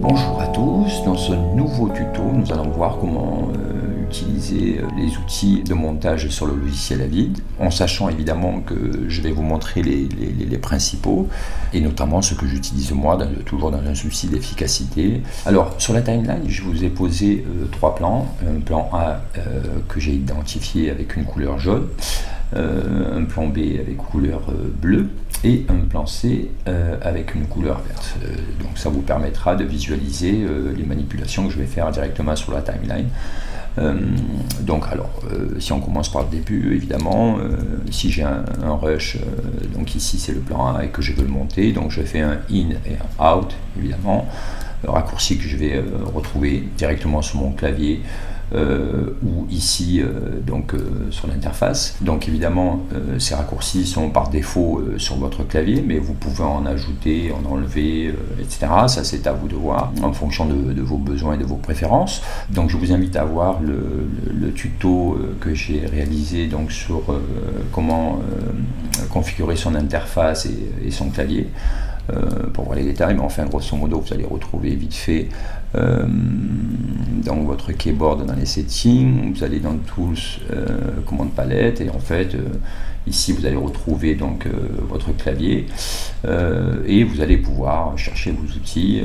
Bonjour à tous, dans ce nouveau tuto, nous allons voir comment utiliser les outils de montage sur le logiciel Avid, en sachant évidemment que je vais vous montrer les principaux, et notamment ce que j'utilise moi, toujours dans un souci d'efficacité. Alors, sur la timeline, je vous ai posé trois plans. Un plan A que j'ai identifié avec une couleur jaune, un plan B avec couleur bleue, et un plan C avec une couleur verte. Donc ça vous permettra de visualiser les manipulations que je vais faire directement sur la timeline. Donc alors, si on commence par le début, évidemment, si j'ai un rush, donc ici c'est le plan A et que je veux le monter, donc je fais un in et un out, évidemment, raccourci que je vais retrouver directement sur mon clavier, ou ici sur l'interface. Donc évidemment ces raccourcis sont par défaut sur votre clavier, mais vous pouvez en ajouter, en enlever, etc. Ça c'est à vous de voir en fonction de vos besoins et de vos préférences. Donc je vous invite à voir le tuto que j'ai réalisé donc sur comment configurer son interface et son clavier. Pour voir les détails, mais enfin grosso modo vous allez retrouver vite fait dans votre keyboard, dans les settings, vous allez dans Tools, commande palette, et en fait ici vous allez retrouver donc votre clavier, et vous allez pouvoir chercher vos outils,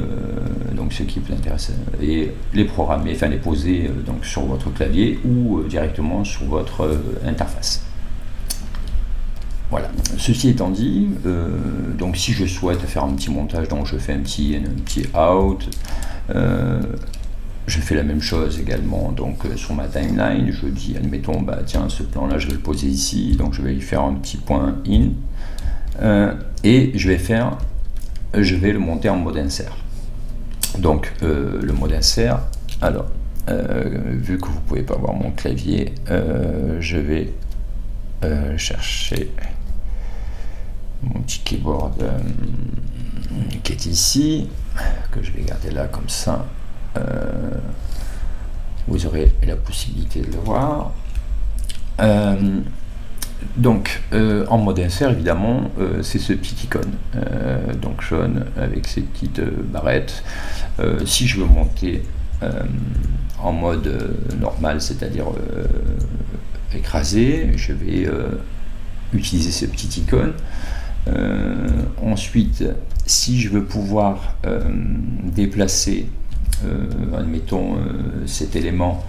donc ce qui vous intéresse, et les programmer, enfin les poser donc sur votre clavier ou directement sur votre interface. Voilà, ceci étant dit, donc si je souhaite faire un petit montage, donc je fais un petit out, je fais la même chose également donc sur ma timeline, je dis admettons, bah tiens, ce plan là je vais le poser ici, donc je vais lui faire un petit point in, et je vais le monter en mode insert. Donc le mode insert, alors vu que vous pouvez pas voir mon clavier, je vais chercher mon petit keyboard qui est ici, que je vais garder là comme ça, vous aurez la possibilité de le voir. Donc en mode insert évidemment, c'est ce petit icône donc jaune avec ces petites barrettes. Si je veux monter en mode normal, c'est-à-dire écrasé, je vais utiliser ce petit icône. Ensuite, si je veux pouvoir déplacer, admettons, cet élément,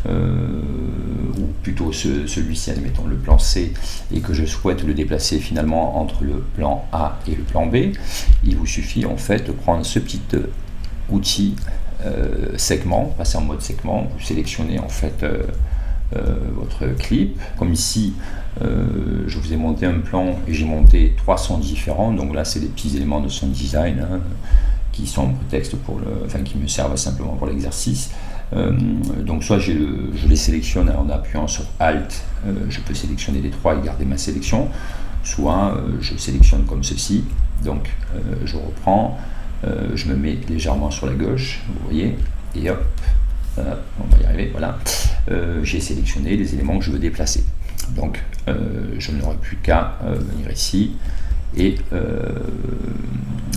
ou plutôt celui-ci, admettons le plan C, et que je souhaite le déplacer finalement entre le plan A et le plan B, il vous suffit en fait de prendre ce petit outil segment, passer en mode segment, vous sélectionnez en fait votre clip, comme ici je vous ai monté un plan et j'ai monté 3 sons différents, donc là c'est des petits éléments de sound design qui sont en prétexte qui me servent simplement pour l'exercice. Donc soit je les sélectionne en appuyant sur Alt, je peux sélectionner les 3 et garder ma sélection, soit je sélectionne comme ceci, donc je reprends, je me mets légèrement sur la gauche, vous voyez, et hop, on va y arriver, voilà, j'ai sélectionné les éléments que je veux déplacer. Donc je n'aurai plus qu'à venir ici et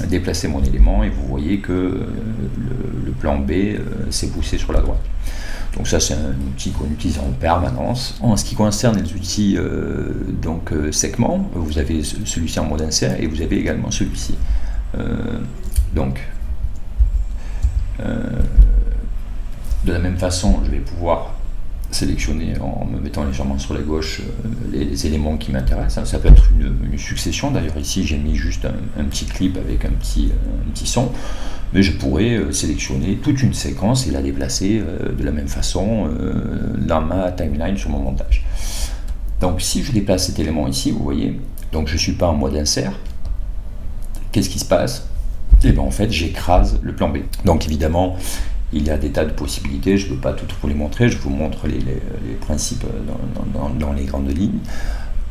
déplacer mon élément, et vous voyez que le plan B s'est poussé sur la droite. Donc ça c'est un outil qu'on utilise en permanence. En ce qui concerne les outils segment, vous avez celui-ci en mode insert et vous avez également celui-ci. De la même façon, je vais pouvoir sélectionner en me mettant légèrement sur la gauche les éléments qui m'intéressent. Ça peut être une succession, d'ailleurs ici j'ai mis juste un petit clip avec un petit son, mais je pourrais sélectionner toute une séquence et la déplacer de la même façon dans ma timeline sur mon montage. Donc si je déplace cet élément ici, vous voyez, donc je ne suis pas en mode insert, qu'est-ce qui se passe? Et bien en fait j'écrase le plan B. Donc évidemment il y a des tas de possibilités, je ne peux pas toutes vous les montrer, je vous montre les principes dans les grandes lignes.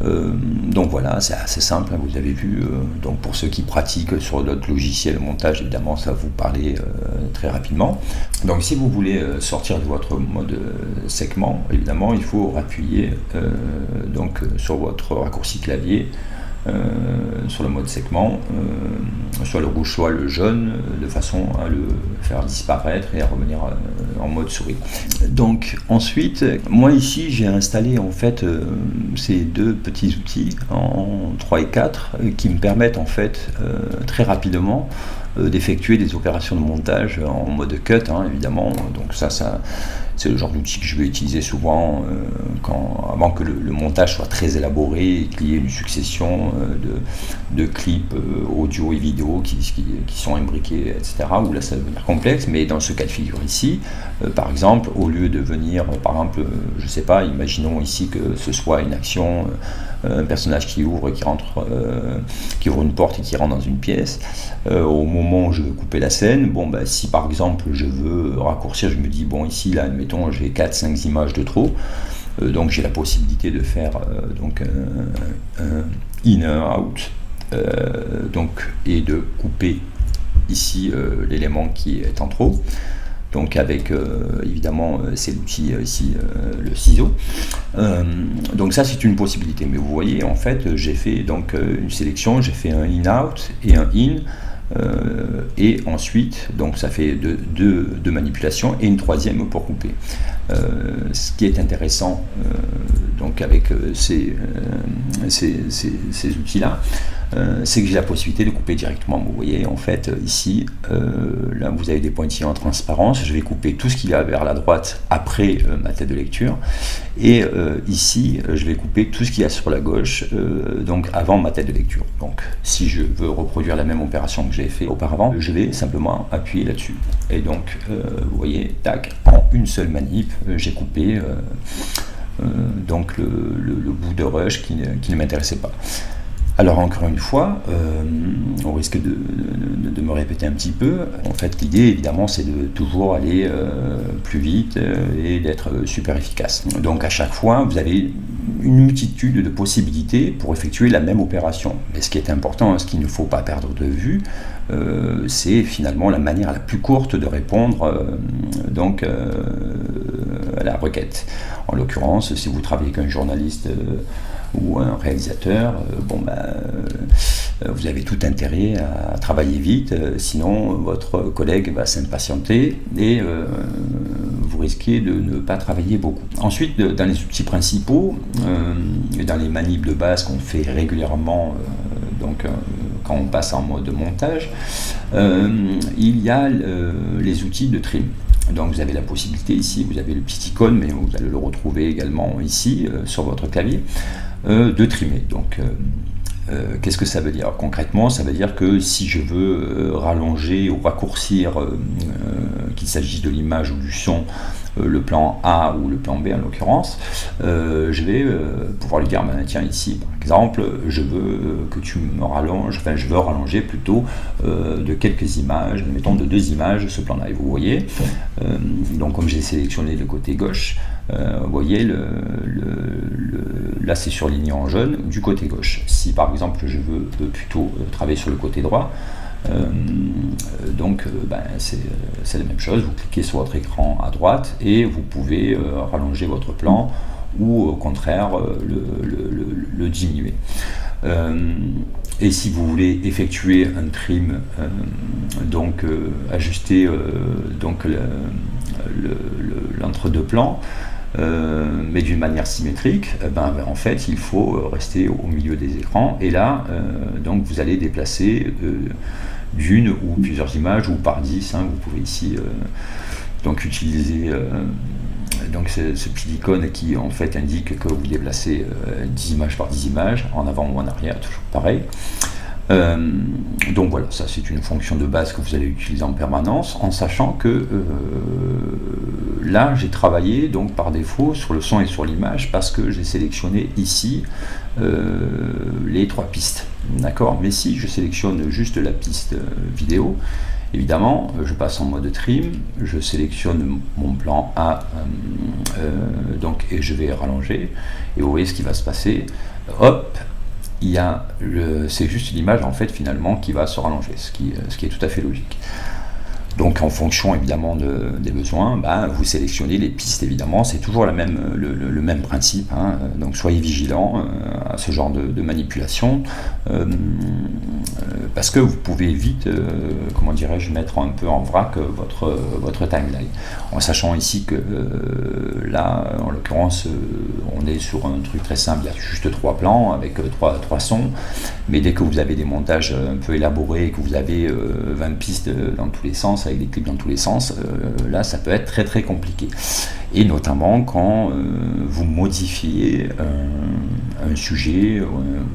Donc voilà, c'est assez simple, vous avez vu. Donc pour ceux qui pratiquent sur d'autres logiciels de montage, évidemment ça va vous parler très rapidement. Donc si vous voulez sortir de votre mode segment, évidemment il faut appuyer sur votre raccourci clavier sur le mode segment, soit le rouge, soit le jaune, de façon à le faire disparaître et à revenir en mode souris. Donc ensuite, moi ici j'ai installé en fait ces deux petits outils en 3 et 4 qui me permettent en fait très rapidement d'effectuer des opérations de montage en mode cut, évidemment. Donc ça c'est le genre d'outil que je vais utiliser souvent avant que le montage soit très élaboré et qu'il y ait une succession de clips audio et vidéo qui sont imbriqués, etc. Où là ça va devenir complexe, mais dans ce cas de figure ici, par exemple, au lieu de venir, par exemple, je sais pas, imaginons ici que ce soit une action, un personnage qui ouvre une porte et qui rentre dans une pièce, au moment où je veux couper la scène, si par exemple je veux raccourcir, je me dis ici là admettons j'ai 4-5 images de trop, donc j'ai la possibilité de faire un in, un out, et de couper ici l'élément qui est en trop. Donc avec évidemment c'est l'outil ici, le ciseau. Donc ça c'est une possibilité, mais vous voyez en fait j'ai fait une sélection, j'ai fait un in-out et un in, et ensuite donc ça fait deux manipulations et une troisième pour couper. Ce qui est intéressant donc avec ces outils là, c'est que j'ai la possibilité de couper directement. Vous voyez en fait ici, là vous avez des pointillés en transparence, je vais couper tout ce qu'il y a vers la droite après ma tête de lecture, et ici je vais couper tout ce qu'il y a sur la gauche, donc avant ma tête de lecture. Donc si je veux reproduire la même opération que j'ai fait auparavant, je vais simplement appuyer là-dessus, et donc vous voyez, tac, en une seule manip, j'ai coupé donc le bout de rush qui ne m'intéressait pas. Alors encore une fois, on risque de me répéter un petit peu. En fait, l'idée évidemment c'est de toujours aller plus vite et d'être super efficace. Donc à chaque fois, vous avez une multitude de possibilités pour effectuer la même opération. Mais ce qui est important, ce qu'il ne faut pas perdre de vue, c'est finalement la manière la plus courte de répondre à la requête. En l'occurrence, si vous travaillez avec un journaliste ou un réalisateur, vous avez tout intérêt à travailler vite, sinon votre collègue va s'impatienter et vous risquez de ne pas travailler beaucoup. Ensuite, dans les outils principaux, dans les manips de base qu'on fait régulièrement, quand on passe en mode montage, il y a les outils de trim. Donc vous avez la possibilité ici, vous avez le petit icône, mais vous allez le retrouver également ici sur votre clavier, de trimer. Donc qu'est-ce que ça veut dire concrètement? Ça veut dire que si je veux rallonger ou raccourcir, qu'il s'agisse de l'image ou du son, le plan A ou le plan B en l'occurrence, je vais pouvoir lui dire tiens ici par exemple je veux que tu me rallonges, je veux rallonger plutôt de quelques images, mettons de 2 images ce plan là, et vous voyez donc comme j'ai sélectionné le côté gauche, vous voyez là c'est surligné en jaune du côté gauche. Si par exemple je veux plutôt travailler sur le côté droit, c'est la même chose, vous cliquez sur votre écran à droite et vous pouvez rallonger votre plan ou au contraire le diminuer. Et si vous voulez effectuer un trim, ajuster l'entre-deux plans, mais d'une manière symétrique, en fait il faut rester au milieu des écrans, et là donc vous allez déplacer d'une ou plusieurs images, ou par 10, vous pouvez ici utiliser ce petit icône qui en fait indique que vous déplacez 10 images par 10 images, en avant ou en arrière, toujours pareil. Donc voilà, ça c'est une fonction de base que vous allez utiliser en permanence, en sachant que là j'ai travaillé donc par défaut sur le son et sur l'image, parce que j'ai sélectionné ici les 3 pistes, d'accord. Mais si je sélectionne juste la piste vidéo, évidemment je passe en mode trim, je sélectionne mon plan A, et je vais rallonger, et vous voyez ce qui va se passer, hop, c'est juste l'image en fait finalement qui va se rallonger, ce qui est tout à fait logique. Donc en fonction évidemment des besoins, vous sélectionnez les pistes évidemment, c'est toujours le même principe, hein. Donc soyez vigilants à ce genre de manipulation, parce que vous pouvez vite, comment dirais-je, mettre un peu en vrac votre timeline. En sachant ici que là, en l'occurrence, on est sur un truc très simple, il y a juste 3 plans avec 3 sons, mais dès que vous avez des montages un peu élaborés, que vous avez 20 pistes dans tous les sens, avec des clips dans tous les sens, là ça peut être très très compliqué. Et notamment quand vous modifiez un sujet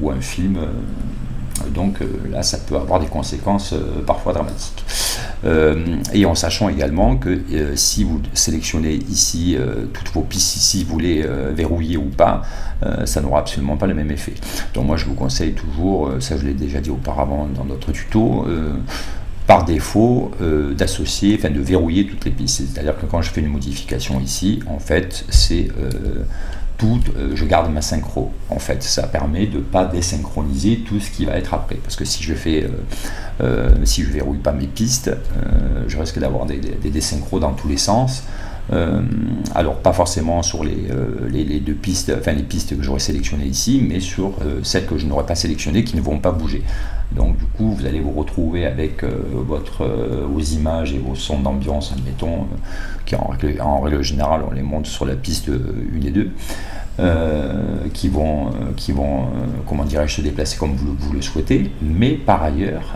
ou un film, donc là ça peut avoir des conséquences parfois dramatiques. Et en sachant également que si vous sélectionnez ici toutes vos pistes ici, vous les verrouillez ou pas, ça n'aura absolument pas le même effet. Donc moi je vous conseille toujours, ça je l'ai déjà dit auparavant dans notre tuto, par défaut d'associer, enfin de verrouiller toutes les pistes. C'est-à-dire que quand je fais une modification ici, en fait, c'est je garde ma synchro. En fait, ça permet de ne pas désynchroniser tout ce qui va être après. Parce que si je verrouille pas mes pistes, je risque d'avoir des désynchros dans tous les sens. Alors pas forcément sur les 2 pistes, enfin les pistes que j'aurais sélectionnées ici, mais sur celles que je n'aurais pas sélectionnées qui ne vont pas bouger. Donc du coup vous allez vous retrouver avec vos images et vos sons d'ambiance, admettons, qui en règle générale on les monte sur la piste 1 et 2, qui vont comment dirais-je, se déplacer comme vous le souhaitez, mais par ailleurs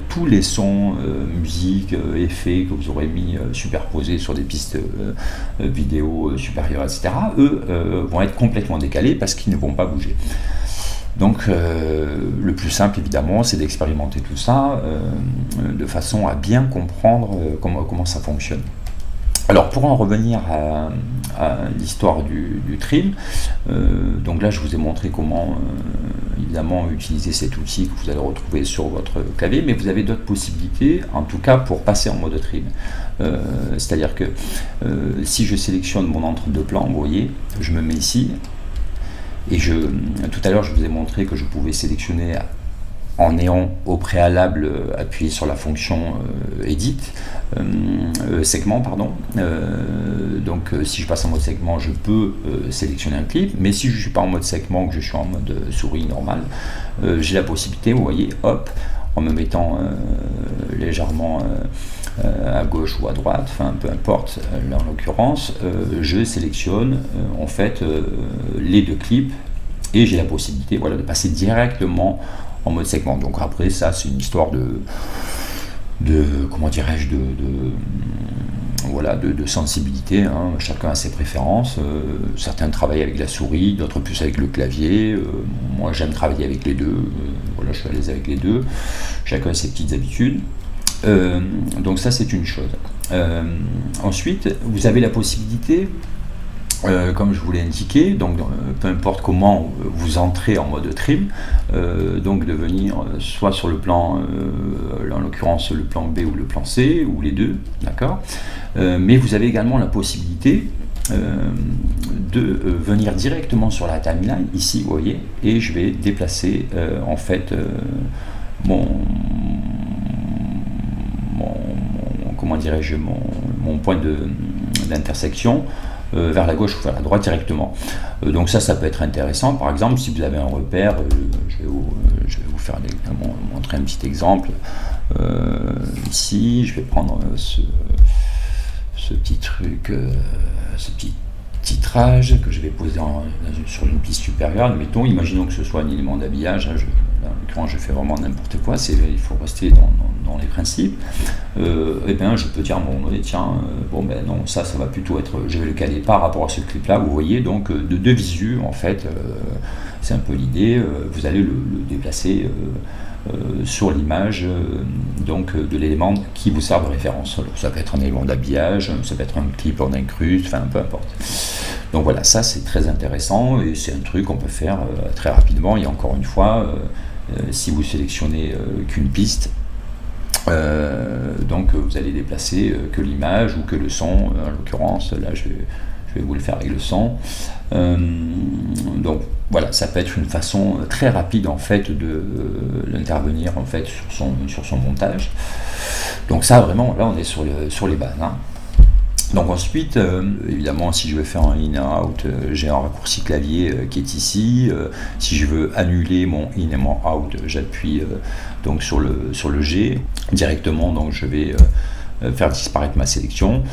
tous les sons, musique, effets que vous aurez mis superposés sur des pistes vidéo supérieures, etc., eux vont être complètement décalés parce qu'ils ne vont pas bouger. Donc le plus simple évidemment c'est d'expérimenter tout ça de façon à bien comprendre comment ça fonctionne. Alors pour en revenir à l'histoire du trim, donc là je vous ai montré comment évidemment utiliser cet outil que vous allez retrouver sur votre clavier, mais vous avez d'autres possibilités, en tout cas pour passer en mode trim. C'est-à-dire que si je sélectionne mon entre-deux plans, vous voyez, je me mets ici, et tout à l'heure je vous ai montré que je pouvais sélectionner en ayant au préalable appuyé sur la fonction Edit, segment, pardon. Donc si je passe en mode segment, je peux sélectionner un clip, mais si je ne suis pas en mode segment, que je suis en mode souris normal, j'ai la possibilité, vous voyez, hop, en me mettant légèrement à gauche ou à droite, enfin peu importe, là en l'occurrence, je sélectionne en fait les 2 clips et j'ai la possibilité, voilà, de passer directement en mode segment. Donc après ça c'est une histoire de comment dirais-je, voilà, de sensibilité, hein. Chacun a ses préférences, certains travaillent avec la souris, d'autres plus avec le clavier, moi j'aime travailler avec les 2, voilà, je suis à l'aise avec les 2, chacun a ses petites habitudes. Donc ça c'est une chose. Ensuite vous avez la possibilité, comme je vous l'ai indiqué, donc peu importe comment vous entrez en mode trim, donc de venir soit sur le plan, en l'occurrence le plan B ou le plan C, ou les 2, d'accord, mais vous avez également la possibilité de venir directement sur la timeline, ici vous voyez, et je vais déplacer en fait comment dirais-je, mon point d'intersection vers la gauche ou vers la droite directement. Donc ça peut être intéressant. Par exemple, si vous avez un repère, je vais vous montrer un petit exemple. Ici, je vais prendre ce petit truc, ce petit titrage que je vais poser sur une piste supérieure. Admettons, imaginons que ce soit un élément d'habillage. Là, en l'occurrence, je fais vraiment n'importe quoi. Il faut rester dans les principes. Et bien, je peux dire bon, tiens, non, ça va plutôt être. Je vais le caler par rapport à ce clip-là. Vous voyez, donc de visu, en fait, c'est un peu l'idée. Vous allez le déplacer sur l'image donc de l'élément qui vous sert de référence. Alors, ça peut être un élément d'habillage, ça peut être un clip en incruste, enfin peu importe. Donc voilà, ça c'est très intéressant et c'est un truc qu'on peut faire très rapidement. Et encore une fois, si vous sélectionnez qu'une piste, donc vous allez déplacer que l'image ou que le son. En l'occurrence, là je vais vous le faire avec le son. Donc voilà, ça peut être une façon très rapide en fait d'intervenir en fait sur son montage. Donc ça vraiment, là on est sur les bases. Hein. Donc ensuite, évidemment, si je veux faire un in and out, j'ai un raccourci clavier qui est ici. Si je veux annuler mon in et mon out, j'appuie donc sur le G directement. Donc je vais faire disparaître ma sélection.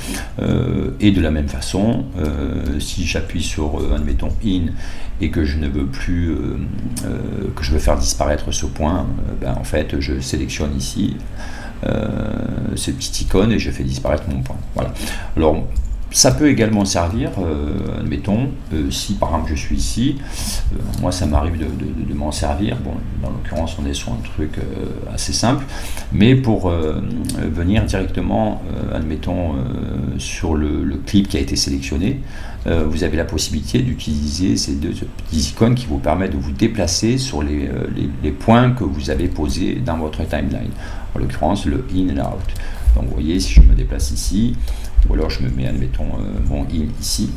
Et de la même façon, si j'appuie sur, admettons, in et que je ne veux plus, que je veux faire disparaître ce point, en fait, je sélectionne ici. Cette petite icône et je fais disparaître mon point. Voilà. Alors ça peut également servir, admettons, si par exemple je suis ici, moi ça m'arrive de m'en servir, bon dans l'occurrence on est sur un truc assez simple, mais pour venir directement, admettons, sur le clip qui a été sélectionné, vous avez la possibilité d'utiliser ces deux petites icônes qui vous permettent de vous déplacer sur les points que vous avez posés dans votre timeline, en l'occurrence le in and out. Donc vous voyez, si je me déplace ici, ou alors je me mets, admettons, mon in ici,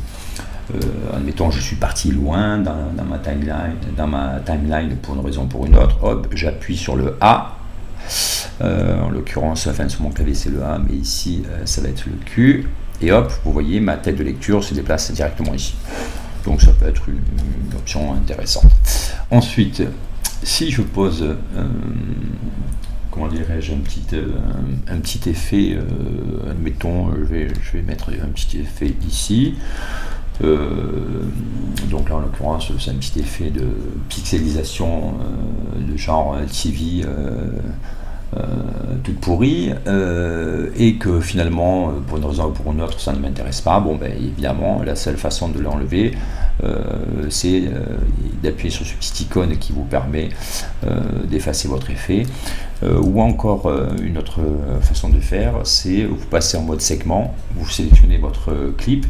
admettons je suis parti loin dans ma timeline pour une raison ou pour une autre, hop, j'appuie sur le A, en l'occurrence, enfin sur mon clavier c'est le A, mais ici ça va être le Q, et hop, vous voyez, ma tête de lecture se déplace directement ici. Donc ça peut être une option intéressante. Ensuite, si je pose comment dirais-je, un petit effet, admettons, je vais mettre un petit effet ici. Donc là en l'occurrence c'est un petit effet de pixelisation de genre TV toute pourrie, et que finalement pour une raison ou pour une autre ça ne m'intéresse pas. Bon ben évidemment la seule façon de l'enlever c'est d'appuyer sur ce petit icône qui vous permet d'effacer votre effet, ou encore une autre façon de faire, c'est vous passez en mode segment, vous sélectionnez votre clip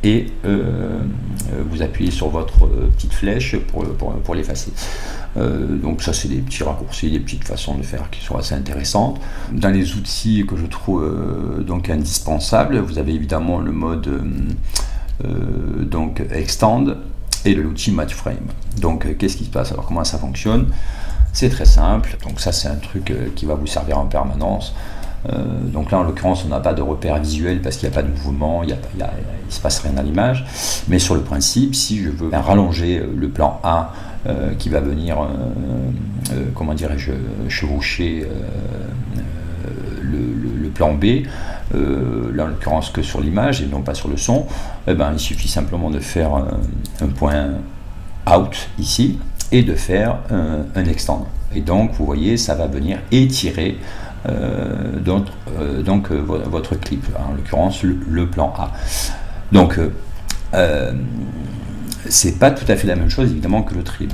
et vous appuyez sur votre petite flèche pour l'effacer. Donc ça c'est des petits raccourcis, des petites façons de faire qui sont assez intéressantes. Dans les outils que je trouve donc indispensables, vous avez évidemment le mode donc extend et l'outil match frame. Donc qu'est-ce qui se passe? Alors comment ça fonctionne? C'est très simple, donc ça c'est un truc qui va vous servir en permanence. Donc là en l'occurrence on n'a pas de repère visuel parce qu'il n'y a pas de mouvement, il ne se passe rien à l'image, mais sur le principe, si je veux rallonger le plan A qui va venir comment dirais-je, chevaucher le plan B, là en l'occurrence que sur l'image et non pas sur le son, il suffit simplement de faire un point out ici et de faire un extend, et donc vous voyez ça va venir étirer votre clip, en l'occurrence le plan A. Donc c'est pas tout à fait la même chose évidemment que le trim.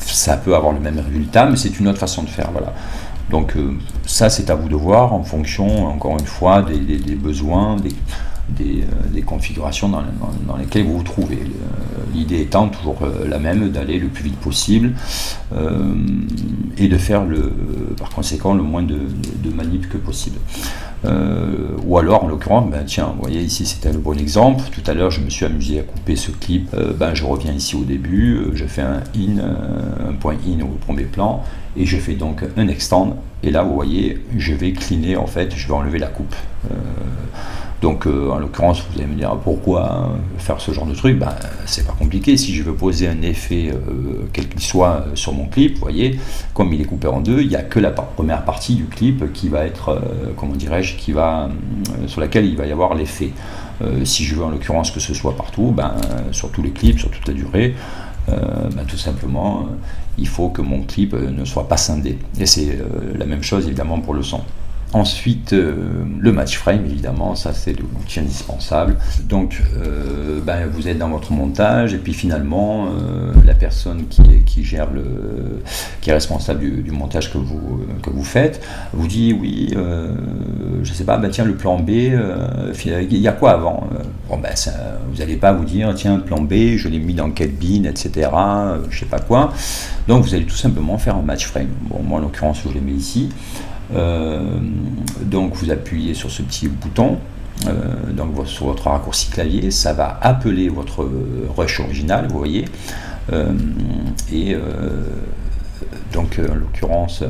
Ça peut avoir le même résultat, mais c'est une autre façon de faire. Voilà. Donc ça c'est à vous de voir en fonction, encore une fois, des besoins, des configurations dans lesquelles vous vous trouvez. L'idée étant toujours la même, d'aller le plus vite possible et de faire par conséquent le moins de manip que possible. Ou alors en l'occurrence, tiens, vous voyez ici c'était le bon exemple. Tout à l'heure je me suis amusé à couper ce clip, je reviens ici au début, je fais un point in au premier plan et je fais donc un extend, et là vous voyez je vais cleaner, en fait je vais enlever la coupe. Donc en l'occurrence vous allez me dire pourquoi faire ce genre de truc. C'est pas compliqué. Si je veux poser un effet quel qu'il soit sur mon clip, vous voyez comme il est coupé en deux, il n'y a que la première partie du clip qui va être comment dirais-je, sur laquelle il va y avoir l'effet. Si je veux en l'occurrence que ce soit partout, sur tous les clips, sur toute la durée, tout simplement il faut que mon clip ne soit pas scindé, et c'est la même chose évidemment pour le son. Ensuite, le match frame, évidemment, ça c'est l'outil indispensable. Donc, vous êtes dans votre montage, et puis finalement, la personne qui gère qui est responsable du montage que vous faites, vous dit oui, je sais pas, tiens, le plan B, il y a quoi avant? Vous n'allez pas vous dire tiens, le plan B, je l'ai mis dans quelle bin, etc. Je sais pas quoi. Donc, vous allez tout simplement faire un match frame. Bon, moi en l'occurrence, je l'ai mis ici. Donc vous appuyez sur ce petit bouton, donc sur votre raccourci clavier, ça va appeler votre rush original, vous voyez, donc en l'occurrence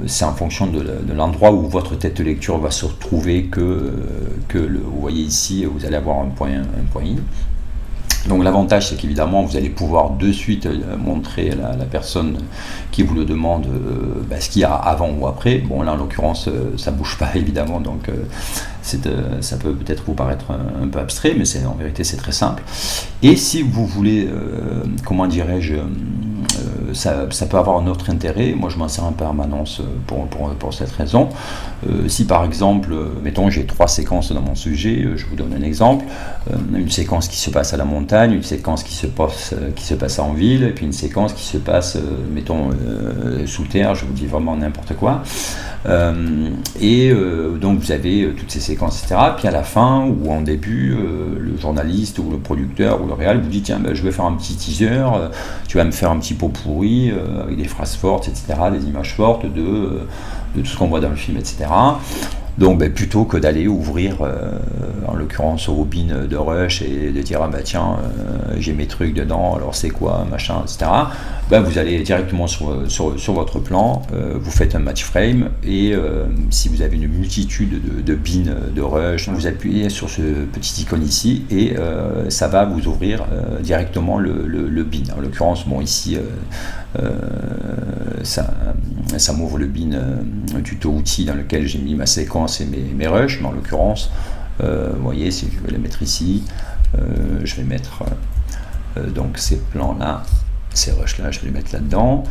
c'est en fonction de l'endroit où votre tête de lecture va se retrouver vous voyez ici, vous allez avoir un point I. Donc l'avantage, c'est qu'évidemment vous allez pouvoir de suite montrer à la personne qui vous le demande ce qu'il y a avant ou après. Bon là en l'occurrence ça bouge pas évidemment, donc ça peut peut-être vous paraître un peu abstrait, mais en vérité c'est très simple. Et si vous voulez, comment dirais-je, ça peut avoir un autre intérêt. Moi je m'en sers en permanence pour cette raison. Si par exemple, mettons j'ai 3 séquences dans mon sujet, je vous donne un exemple, une séquence qui se passe à la montagne, une séquence qui se passe en ville, et puis une séquence qui se passe, mettons, sous terre, je vous dis vraiment n'importe quoi. Donc vous avez toutes ces séquences, etc. Puis à la fin ou en début, le journaliste ou le producteur ou le réal vous dit tiens, je vais faire un petit teaser, tu vas me faire un petit pot pourri avec des phrases fortes, etc., des images fortes de tout ce qu'on voit dans le film, etc. Donc plutôt que d'aller ouvrir en l'occurrence au bin de Rush et de dire tiens j'ai mes trucs dedans, alors c'est quoi machin, etc. Vous allez directement sur votre plan, vous faites un match frame et si vous avez une multitude de bins de Rush, vous appuyez sur ce petit icône ici et ça va vous ouvrir directement le bin. En l'occurrence ici ça m'ouvre le bin tuto outil dans lequel j'ai mis ma séquence et mes rushs, mais en l'occurrence vous voyez, si je vais les mettre ici, je vais mettre donc ces plans là, ces rushs là, je vais les mettre là dedans.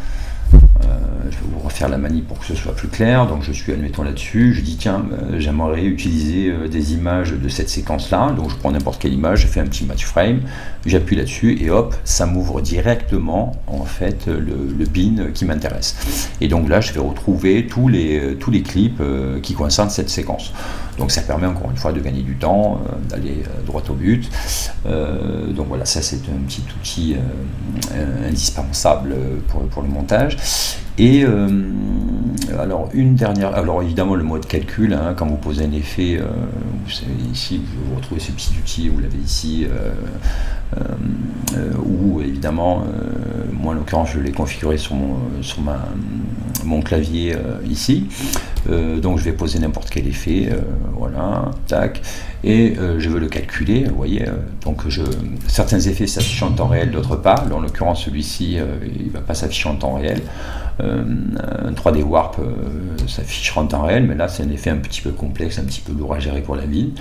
Je vais vous refaire la manip pour que ce soit plus clair. Donc je suis admettons là-dessus, je dis tiens j'aimerais utiliser des images de cette séquence là, donc je prends n'importe quelle image, je fais un petit match frame, j'appuie là-dessus et hop, ça m'ouvre directement en fait le bin qui m'intéresse. Et donc là je vais retrouver tous les clips qui concernent cette séquence. Donc ça permet encore une fois de gagner du temps, d'aller droit au but. Donc voilà, ça c'est un petit outil indispensable pour le montage. Et alors évidemment le mode calcul, quand vous posez un effet, vous savez ici vous retrouvez ce petit outil, vous l'avez ici, où évidemment moi en l'occurrence je l'ai configuré sur mon clavier ici. Donc je vais poser n'importe quel effet, voilà, tac, et je veux le calculer, vous voyez, donc certains effets s'affichent en temps réel, d'autres pas. Là, en l'occurrence celui-ci il ne va pas s'afficher en temps réel. Un 3D Warp s'affichera en temps réel, mais là c'est un effet un petit peu complexe, un petit peu lourd à gérer pour la ville,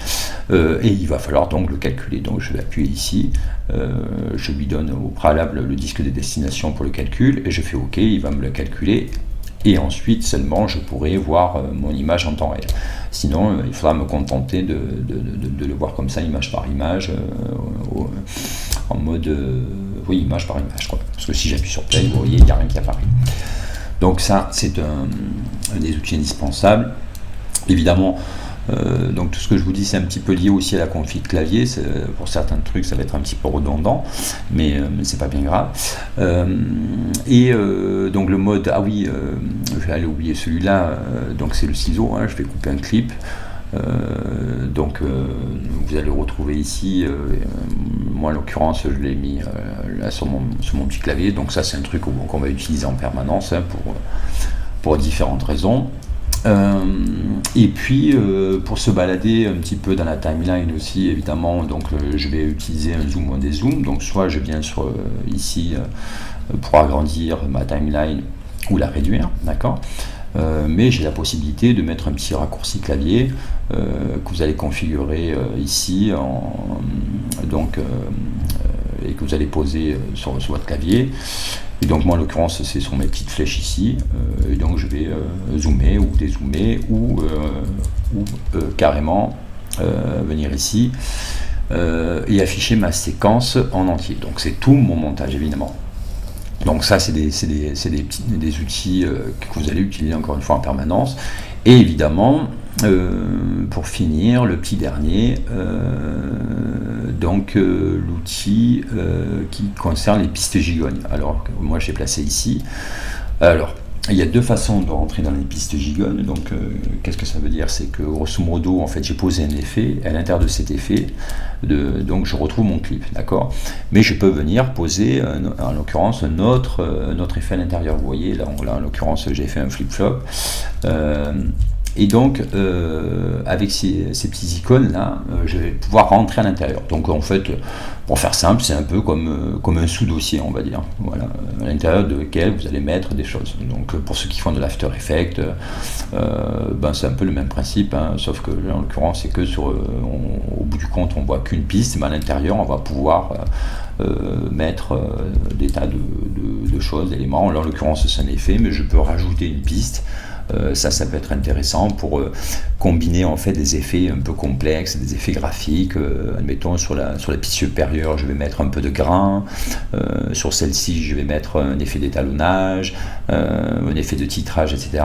et il va falloir donc le calculer. Donc je vais appuyer ici, je lui donne au préalable le disque de destination pour le calcul, et je fais OK, il va me le calculer, et ensuite seulement je pourrai voir mon image en temps réel. Sinon il faudra me contenter de le voir comme ça, image par image, en mode oui, image par image, quoi. Parce que si j'appuie sur play, vous voyez, il n'y a rien qui apparaît. Donc ça c'est un des outils indispensables. Évidemment donc tout ce que je vous dis c'est un petit peu lié aussi à la config clavier, pour certains trucs ça va être un petit peu redondant, mais c'est pas bien grave. Donc le mode, je vais aller oublier celui-là, donc c'est le ciseau, je vais couper un clip. Donc vous allez le retrouver ici, moi en l'occurrence je l'ai mis là sur mon petit clavier, donc ça c'est un truc qu'on va utiliser en permanence pour différentes raisons. Et puis pour se balader un petit peu dans la timeline aussi évidemment, donc je vais utiliser un zoom ou un dézoom, donc soit je viens ici pour agrandir ma timeline ou la réduire, d'accord, mais j'ai la possibilité de mettre un petit raccourci clavier que vous allez configurer ici et que vous allez poser sur votre clavier. Et donc moi en l'occurrence c'est sur mes petites flèches ici, et donc je vais zoomer ou dézoomer ou carrément venir ici et afficher ma séquence en entier. Donc c'est tout mon montage évidemment. Donc ça c'est des outils que vous allez utiliser encore une fois en permanence. Et évidemment pour finir, le petit dernier, l'outil qui concerne les pistes gigognes. Alors moi j'ai placé ici. Alors Il y a deux façons de rentrer dans les pistes gigones. Donc, qu'est-ce que ça veut dire? C'est que grosso modo, en fait, j'ai posé un effet. À l'intérieur de cet effet, donc je retrouve mon clip, d'accord. Mais je peux venir poser, en l'occurrence, un autre effet à l'intérieur. Vous voyez, là, en l'occurrence, j'ai fait un flip-flop. Et donc, avec ces petites icônes là, je vais pouvoir rentrer à l'intérieur. Donc en fait, pour faire simple, c'est un peu comme un sous-dossier, on va dire. Voilà, à l'intérieur de lequel vous allez mettre des choses. Donc pour ceux qui font de l'After Effects, c'est un peu le même principe, hein, sauf que là, en l'occurrence, c'est que au bout du compte, on voit qu'une piste, mais à l'intérieur, on va pouvoir mettre des tas de choses, d'éléments. Là, en l'occurrence, c'est un effet, mais je peux rajouter une piste. Ça peut être intéressant pour combiner en fait des effets un peu complexes, des effets graphiques. Admettons sur la piste supérieure, je vais mettre un peu de grain. Sur celle-ci, je vais mettre un effet d'étalonnage, un effet de titrage, etc.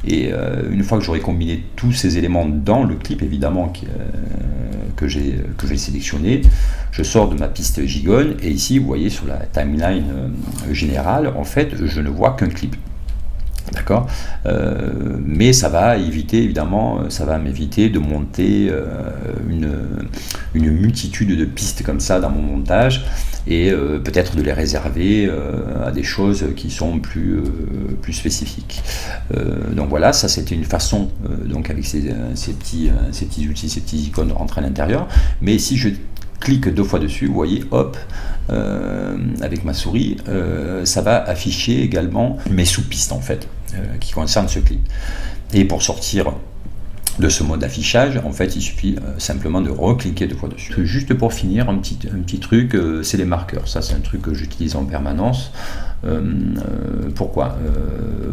Et une fois que j'aurai combiné tous ces éléments dans le clip, évidemment, que j'ai sélectionné, je sors de ma piste gigone et ici, vous voyez sur la timeline générale, en fait, je ne vois qu'un clip. D'accord, mais ça va éviter, évidemment, ça va m'éviter de monter une multitude de pistes comme ça dans mon montage et peut-être de les réserver à des choses qui sont plus spécifiques. Donc voilà, ça c'était une façon, donc avec ces petits outils, ces petites icônes de rentrer à l'intérieur. Mais si je clique deux fois dessus, vous voyez, hop, avec ma souris, ça va afficher également mes sous-pistes en fait, qui concernent ce clip. Et pour sortir de ce mode d'affichage, en fait, il suffit simplement de recliquer deux fois dessus. Juste pour finir, un petit truc, c'est les marqueurs. Ça, c'est un truc que j'utilise en permanence. Pourquoi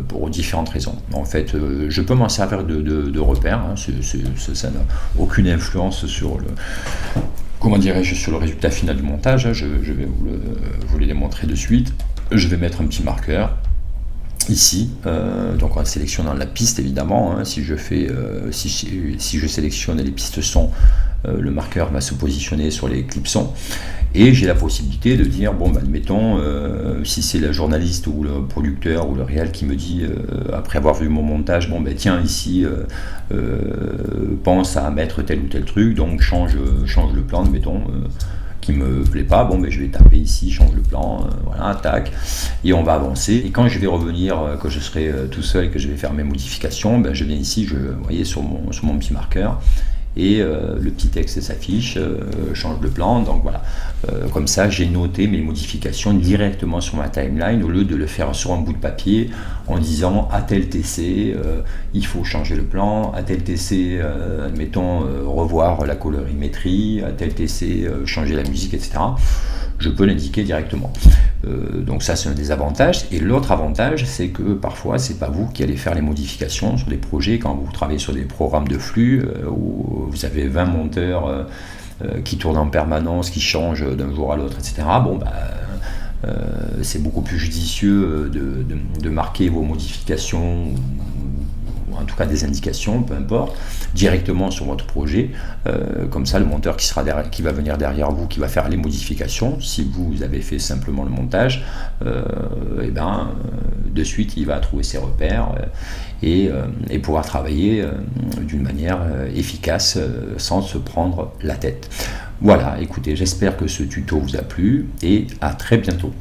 pour différentes raisons. En fait, je peux m'en servir de repère. Hein, ça n'a aucune influence sur le... Comment dirais-je, sur le résultat final du montage, hein, je vais vous le démontrer de suite. Je vais mettre un petit marqueur ici, donc en sélectionnant la piste évidemment, hein, si je sélectionne les pistes son, le marqueur va se positionner sur les clips son, et j'ai la possibilité de dire, bon, admettons, si c'est la journaliste ou le producteur ou le réal qui me dit, après avoir vu mon montage, bon ben tiens, ici, pense à mettre tel ou tel truc, donc change le plan, admettons, qui me plaît pas, bon ben je vais taper ici, change le plan, voilà, tac, et on va avancer. Et quand je vais revenir, que je serai tout seul et que je vais faire mes modifications, ben je viens ici, vous voyez, sur mon petit marqueur, et le petit texte s'affiche, change le plan, donc voilà. Comme ça, j'ai noté mes modifications directement sur ma timeline, au lieu de le faire sur un bout de papier, en disant à tel TC, il faut changer le plan, à tel TC, admettons, revoir la colorimétrie, à tel TC, changer la musique, etc. Je peux l'indiquer directement. Donc ça, c'est un des avantages. Et l'autre avantage, c'est que parfois, c'est pas vous qui allez faire les modifications sur des projets. Quand vous travaillez sur des programmes de flux, où vous avez 20 monteurs qui tournent en permanence, qui changent d'un jour à l'autre, etc. Bon, c'est beaucoup plus judicieux de marquer vos modifications, ou en tout cas des indications, peu importe, directement sur votre projet. Comme ça, le monteur qui va venir derrière vous, qui va faire les modifications, si vous avez fait simplement le montage, de suite, il va trouver ses repères et pouvoir travailler d'une manière efficace sans se prendre la tête. Voilà, écoutez, j'espère que ce tuto vous a plu et à très bientôt.